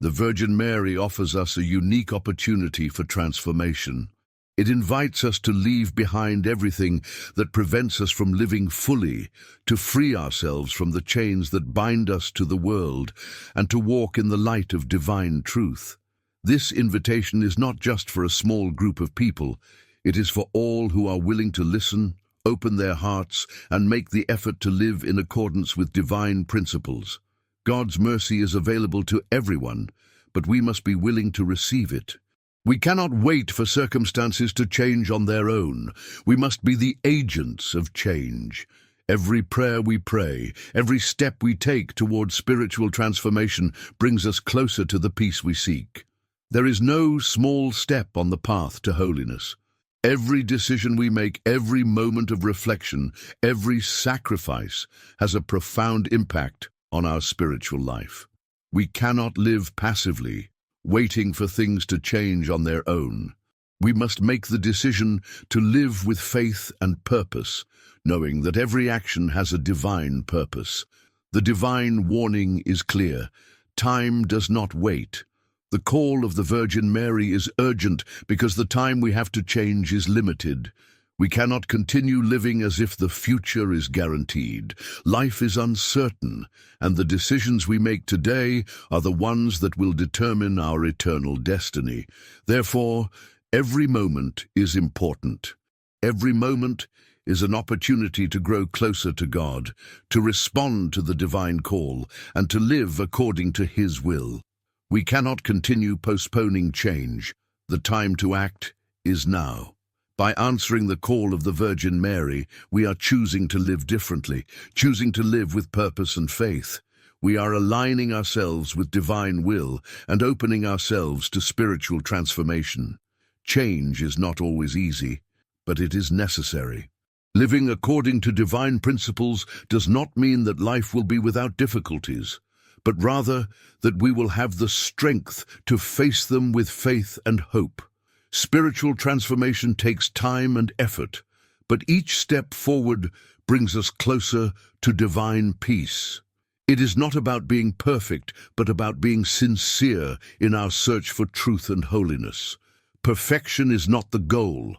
The Virgin Mary offers us a unique opportunity for transformation. It invites us to leave behind everything that prevents us from living fully, to free ourselves from the chains that bind us to the world, and to walk in the light of divine truth. This invitation is not just for a small group of people. It is for all who are willing to listen, open their hearts, and make the effort to live in accordance with divine principles. God's mercy is available to everyone, but we must be willing to receive it. We cannot wait for circumstances to change on their own. We must be the agents of change. Every prayer we pray, every step we take towards spiritual transformation brings us closer to the peace we seek. There is no small step on the path to holiness. Every decision we make, every moment of reflection, every sacrifice has a profound impact on our spiritual life. We cannot live passively, waiting for things to change on their own. We must make the decision to live with faith and purpose, knowing that every action has a divine purpose. The divine warning is clear. Time does not wait. The call of the Virgin Mary is urgent because the time we have to change is limited. We cannot continue living as if the future is guaranteed. Life is uncertain, and the decisions we make today are the ones that will determine our eternal destiny. Therefore, every moment is important. Every moment is an opportunity to grow closer to God, to respond to the divine call, and to live according to His will. We cannot continue postponing change. The time to act is now. By answering the call of the Virgin Mary, we are choosing to live differently, choosing to live with purpose and faith. We are aligning ourselves with divine will and opening ourselves to spiritual transformation. Change is not always easy, but it is necessary. Living according to divine principles does not mean that life will be without difficulties, but rather that we will have the strength to face them with faith and hope. Spiritual transformation takes time and effort, but each step forward brings us closer to divine peace. It is not about being perfect, but about being sincere in our search for truth and holiness. Perfection is not the goal.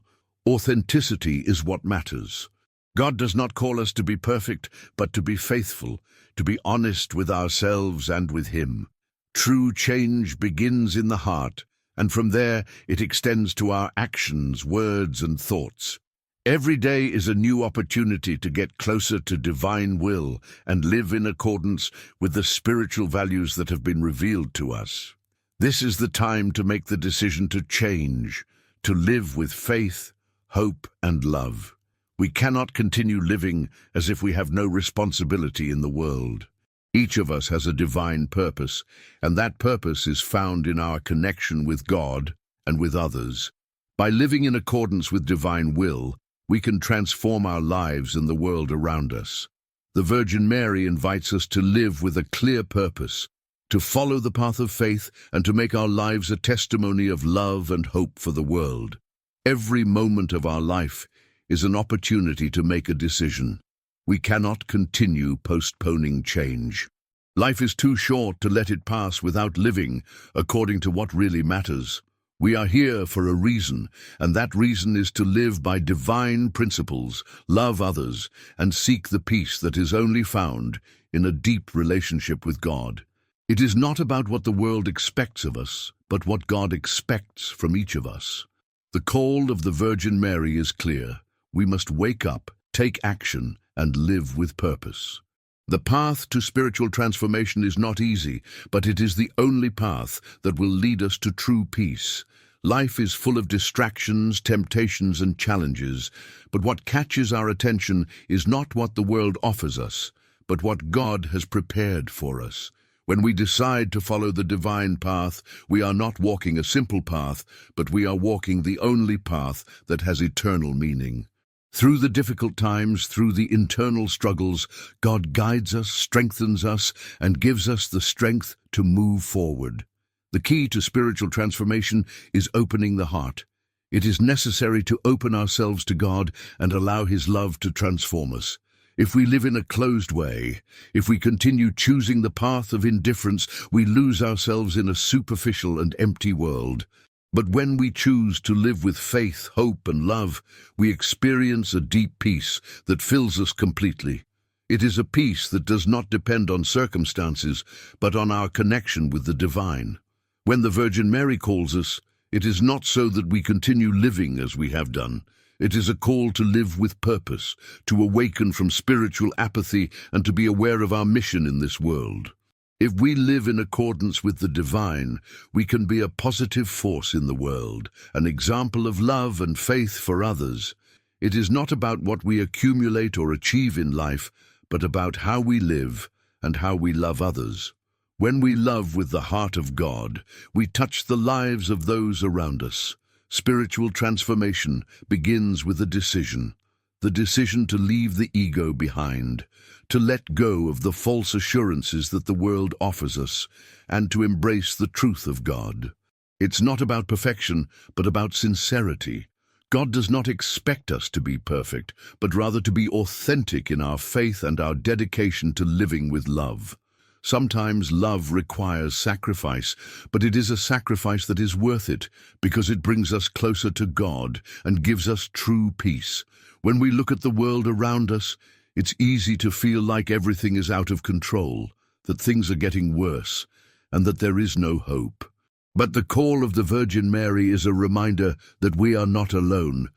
Authenticity is what matters. God does not call us to be perfect, but to be faithful, to be honest with ourselves and with Him. True change begins in the heart, and from there it extends to our actions, words, and thoughts. Every day is a new opportunity to get closer to divine will and live in accordance with the spiritual values that have been revealed to us. This is the time to make the decision to change, to live with faith, hope, and love. We cannot continue living as if we have no responsibility in the world. Each of us has a divine purpose, and that purpose is found in our connection with God and with others. By living in accordance with divine will, we can transform our lives and the world around us. The Virgin Mary invites us to live with a clear purpose, to follow the path of faith, and to make our lives a testimony of love and hope for the world. Every moment of our life is an opportunity to make a decision. We cannot continue postponing change. Life is too short to let it pass without living according to what really matters. We are here for a reason, and that reason is to live by divine principles, love others, and seek the peace that is only found in a deep relationship with God. It is not about what the world expects of us, but what God expects from each of us. The call of the Virgin Mary is clear. We must wake up, take action, and live with purpose. The path to spiritual transformation is not easy, but it is the only path that will lead us to true peace. Life is full of distractions, temptations, and challenges, but what catches our attention is not what the world offers us, but what God has prepared for us. When we decide to follow the divine path, we are not walking a simple path, but we are walking the only path that has eternal meaning. Through the difficult times, through the internal struggles, God guides us, strengthens us, and gives us the strength to move forward. The key to spiritual transformation is opening the heart. It is necessary to open ourselves to God and allow His love to transform us. If we live in a closed way, if we continue choosing the path of indifference, we lose ourselves in a superficial and empty world. But when we choose to live with faith, hope, and love, we experience a deep peace that fills us completely. It is a peace that does not depend on circumstances, but on our connection with the divine. When the Virgin Mary calls us, it is not so that we continue living as we have done. It is a call to live with purpose, to awaken from spiritual apathy, and to be aware of our mission in this world. If we live in accordance with the divine, we can be a positive force in the world, an example of love and faith for others. It is not about what we accumulate or achieve in life, but about how we live and how we love others. When we love with the heart of God, we touch the lives of those around us. Spiritual transformation begins with a decision. The decision to leave the ego behind, to let go of the false assurances that the world offers us, and to embrace the truth of God. It's not about perfection, but about sincerity. God does not expect us to be perfect, but rather to be authentic in our faith and our dedication to living with love. Sometimes love requires sacrifice, but it is a sacrifice that is worth it because it brings us closer to God and gives us true peace. When we look at the world around us, it's easy to feel like everything is out of control, that things are getting worse, and that there is no hope. But the call of the Virgin Mary is a reminder that we are not alone.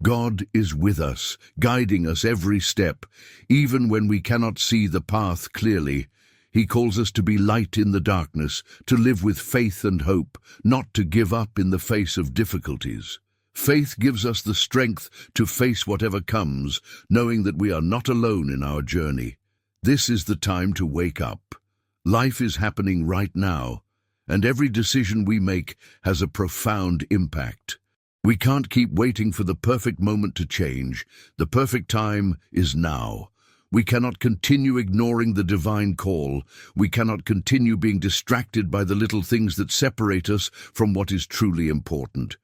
God is with us, guiding us every step, even when we cannot see the path clearly. He calls us to be light in the darkness, to live with faith and hope, not to give up in the face of difficulties. Faith gives us the strength to face whatever comes, knowing that we are not alone in our journey. This is the time to wake up. Life is happening right now, and every decision we make has a profound impact. We can't keep waiting for the perfect moment to change. The perfect time is now. We cannot continue ignoring the divine call. We cannot continue being distracted by the little things that separate us from what is truly important.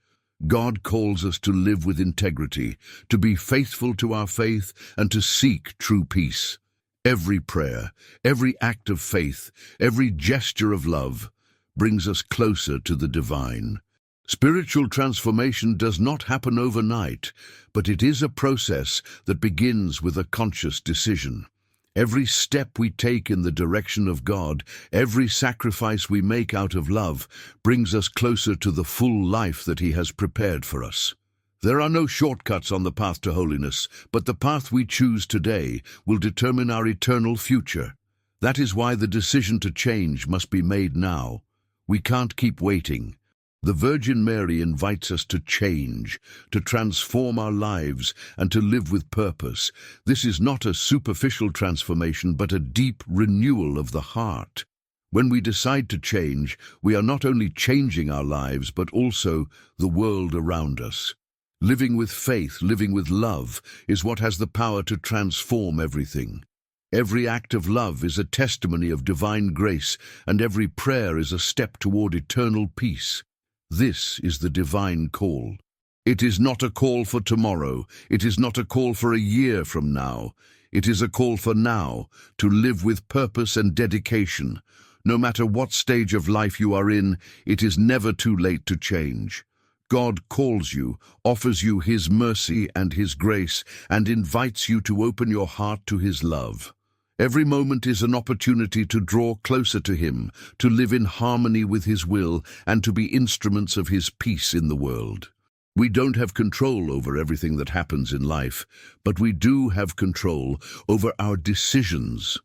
God calls us to live with integrity, to be faithful to our faith, and to seek true peace. Every prayer, every act of faith, every gesture of love brings us closer to the divine. Spiritual transformation does not happen overnight, but it is a process that begins with a conscious decision. Every step we take in the direction of God, every sacrifice we make out of love, brings us closer to the full life that He has prepared for us. There are no shortcuts on the path to holiness, but the path we choose today will determine our eternal future. That is why the decision to change must be made now. We can't keep waiting. The Virgin Mary invites us to change, to transform our lives, and to live with purpose. This is not a superficial transformation, but a deep renewal of the heart. When we decide to change, we are not only changing our lives, but also the world around us. Living with faith, living with love, is what has the power to transform everything. Every act of love is a testimony of divine grace, and every prayer is a step toward eternal peace. This is the divine call. It is not a call for tomorrow. It is not a call for a year from now. It is a call for now, to live with purpose and dedication. No matter what stage of life you are in, it is never too late to change. God calls you, offers you His mercy and His grace, and invites you to open your heart to His love. Every moment is an opportunity to draw closer to Him, to live in harmony with His will, and to be instruments of His peace in the world. We don't have control over everything that happens in life, but we do have control over our decisions.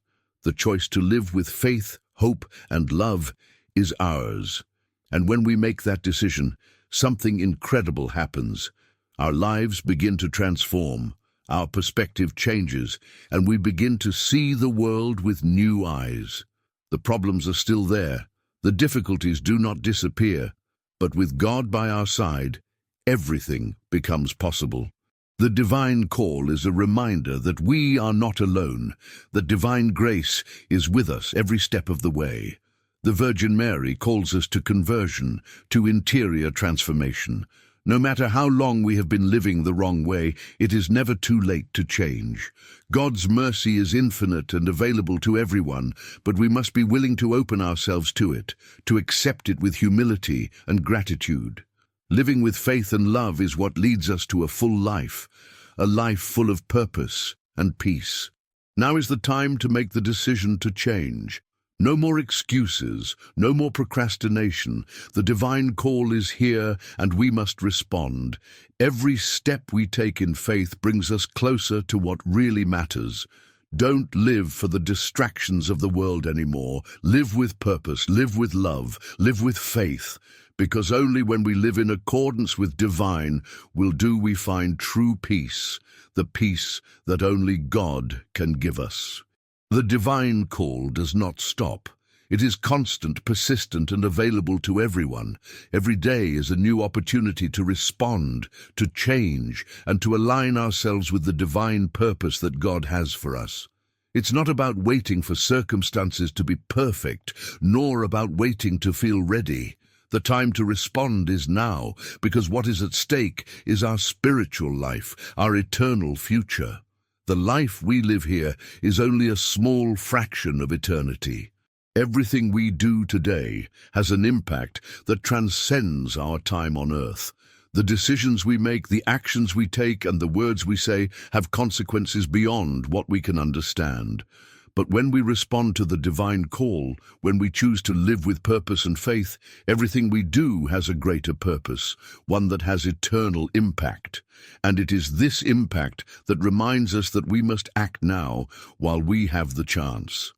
The choice to live with faith, hope, and love is ours. And when we make that decision, something incredible happens. Our lives begin to transform. Our perspective changes, and we begin to see the world with new eyes. The problems are still there. The difficulties do not disappear. But with God by our side, everything becomes possible. The divine call is a reminder that we are not alone, that divine grace is with us every step of the way. The Virgin Mary calls us to conversion, to interior transformation. No matter how long we have been living the wrong way, it is never too late to change. God's mercy is infinite and available to everyone, but we must be willing to open ourselves to it, to accept it with humility and gratitude. Living with faith and love is what leads us to a full life, a life full of purpose and peace. Now is the time to make the decision to change. No more excuses, no more procrastination. The divine call is here, and we must respond. Every step we take in faith brings us closer to what really matters, Don't live for the distractions of the world anymore. Live with purpose, live with love, live with faith, because only when we live in accordance with divine will we find true peace, the peace that only God can give us. The divine call does not stop. It is constant, persistent, and available to everyone. Every day is a new opportunity to respond, to change, and to align ourselves with the divine purpose that God has for us. It's not about waiting for circumstances to be perfect, nor about waiting to feel ready. The time to respond is now, because what is at stake is our spiritual life, our eternal future. The life we live here is only a small fraction of eternity. Everything we do today has an impact that transcends our time on earth. The decisions we make, the actions we take, and the words we say have consequences beyond what we can understand. But when we respond to the divine call, when we choose to live with purpose and faith, everything we do has a greater purpose, one that has eternal impact. And it is this impact that reminds us that we must act now while we have the chance.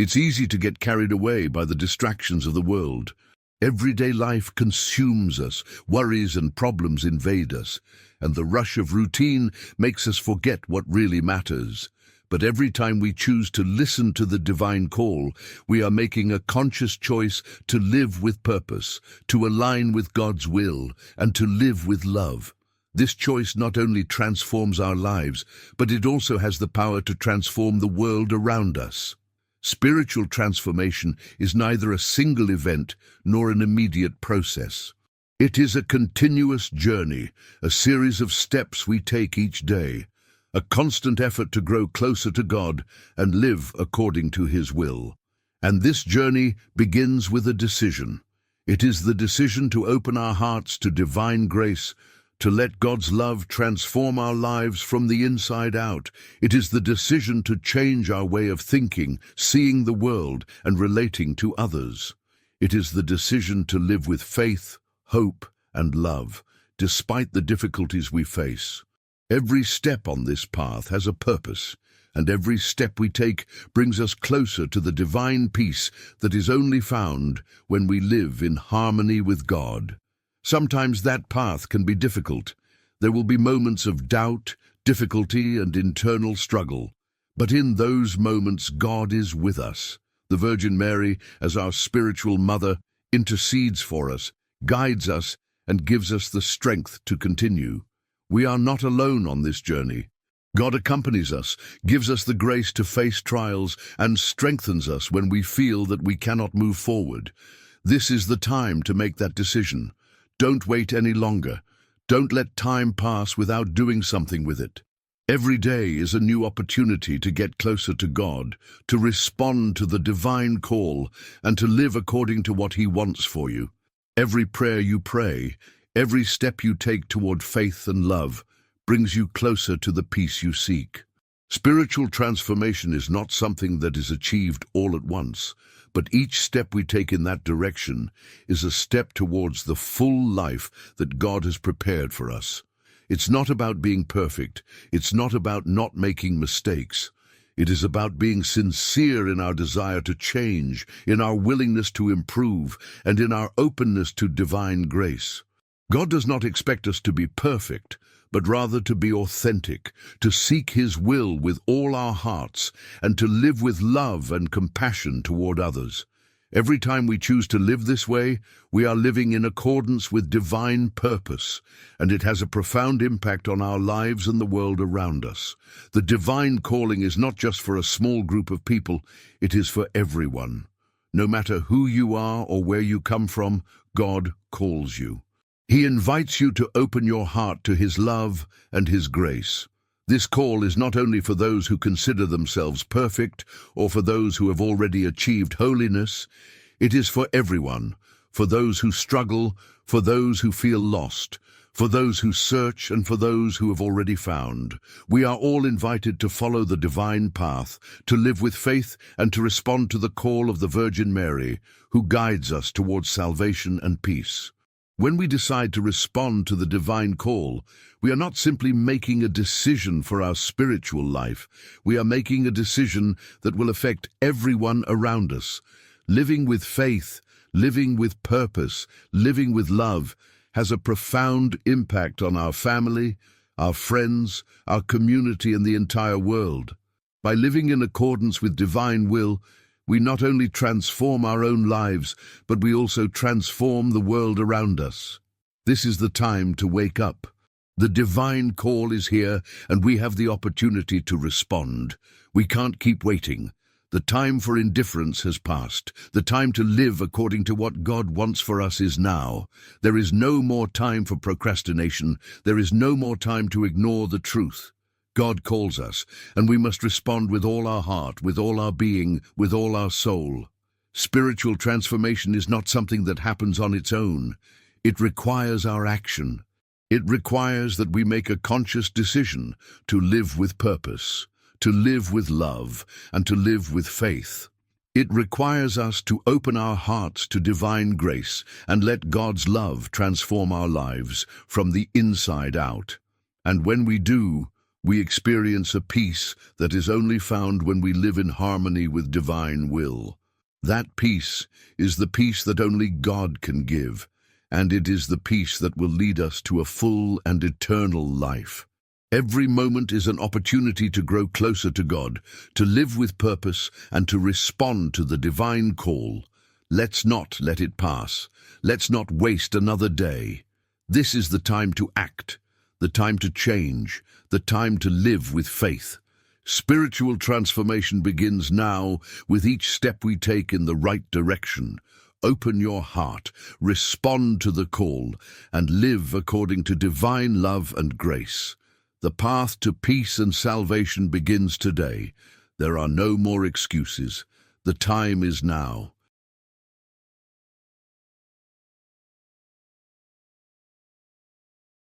It's easy to get carried away by the distractions of the world. Everyday life consumes us, worries and problems invade us, and the rush of routine makes us forget what really matters. But every time we choose to listen to the divine call, we are making a conscious choice to live with purpose, to align with God's will, and to live with love. This choice not only transforms our lives, but it also has the power to transform the world around us. Spiritual transformation is neither a single event nor an immediate process. It is a continuous journey, a series of steps we take each day, a constant effort to grow closer to God and live according to His will. And this journey begins with a decision. It is the decision to open our hearts to divine grace, to let God's love transform our lives from the inside out. It is the decision to change our way of thinking, seeing the world, and relating to others. It is the decision to live with faith, hope, and love, despite the difficulties we face. Every step on this path has a purpose, and every step we take brings us closer to the divine peace that is only found when we live in harmony with God. Sometimes that path can be difficult. There will be moments of doubt, difficulty, and internal struggle. But in those moments, God is with us. The Virgin Mary, as our spiritual mother, intercedes for us, guides us, and gives us the strength to continue. We are not alone on this journey. God accompanies us, gives us the grace to face trials, and strengthens us when we feel that we cannot move forward. This is the time to make that decision. Don't wait any longer. Don't let time pass without doing something with it. Every day is a new opportunity to get closer to God, to respond to the divine call, and to live according to what He wants for you. Every prayer you pray, every step you take toward faith and love, brings you closer to the peace you seek. Spiritual transformation is not something that is achieved all at once, but each step we take in that direction is a step towards the full life that God has prepared for us. It's not about being perfect. It's not about not making mistakes. It is about being sincere in our desire to change, in our willingness to improve, and in our openness to divine grace. God does not expect us to be perfect, but rather to be authentic, to seek His will with all our hearts, and to live with love and compassion toward others. Every time we choose to live this way, we are living in accordance with divine purpose, and it has a profound impact on our lives and the world around us. The divine calling is not just for a small group of people, it is for everyone. No matter who you are or where you come from, God calls you. He invites you to open your heart to His love and His grace. This call is not only for those who consider themselves perfect or for those who have already achieved holiness. It is for everyone, for those who struggle, for those who feel lost, for those who search, and for those who have already found. We are all invited to follow the divine path, to live with faith, and to respond to the call of the Virgin Mary, who guides us towards salvation and peace. When we decide to respond to the divine call, we are not simply making a decision for our spiritual life. We are making a decision that will affect everyone around us. Living with faith, living with purpose, living with love has a profound impact on our family, our friends, our community, and the entire world. By living in accordance with divine will, we not only transform our own lives, but we also transform the world around us. This is the time to wake up. The divine call is here, and we have the opportunity to respond. We can't keep waiting. The time for indifference has passed. The time to live according to what God wants for us is now. There is no more time for procrastination. There is no more time to ignore the truth. God calls us, and we must respond with all our heart, with all our being, with all our soul. Spiritual transformation is not something that happens on its own. It requires our action. It requires that we make a conscious decision to live with purpose, to live with love, and to live with faith. It requires us to open our hearts to divine grace and let God's love transform our lives from the inside out. And when we do, we experience a peace that is only found when we live in harmony with divine will. That peace is the peace that only God can give, and it is the peace that will lead us to a full and eternal life. Every moment is an opportunity to grow closer to God, to live with purpose, and to respond to the divine call. Let's not let it pass. Let's not waste another day. This is the time to act, the time to change, the time to live with faith. Spiritual transformation begins now with each step we take in the right direction. Open your heart, respond to the call, and live according to divine love and grace. The path to peace and salvation begins today. There are no more excuses. The time is now.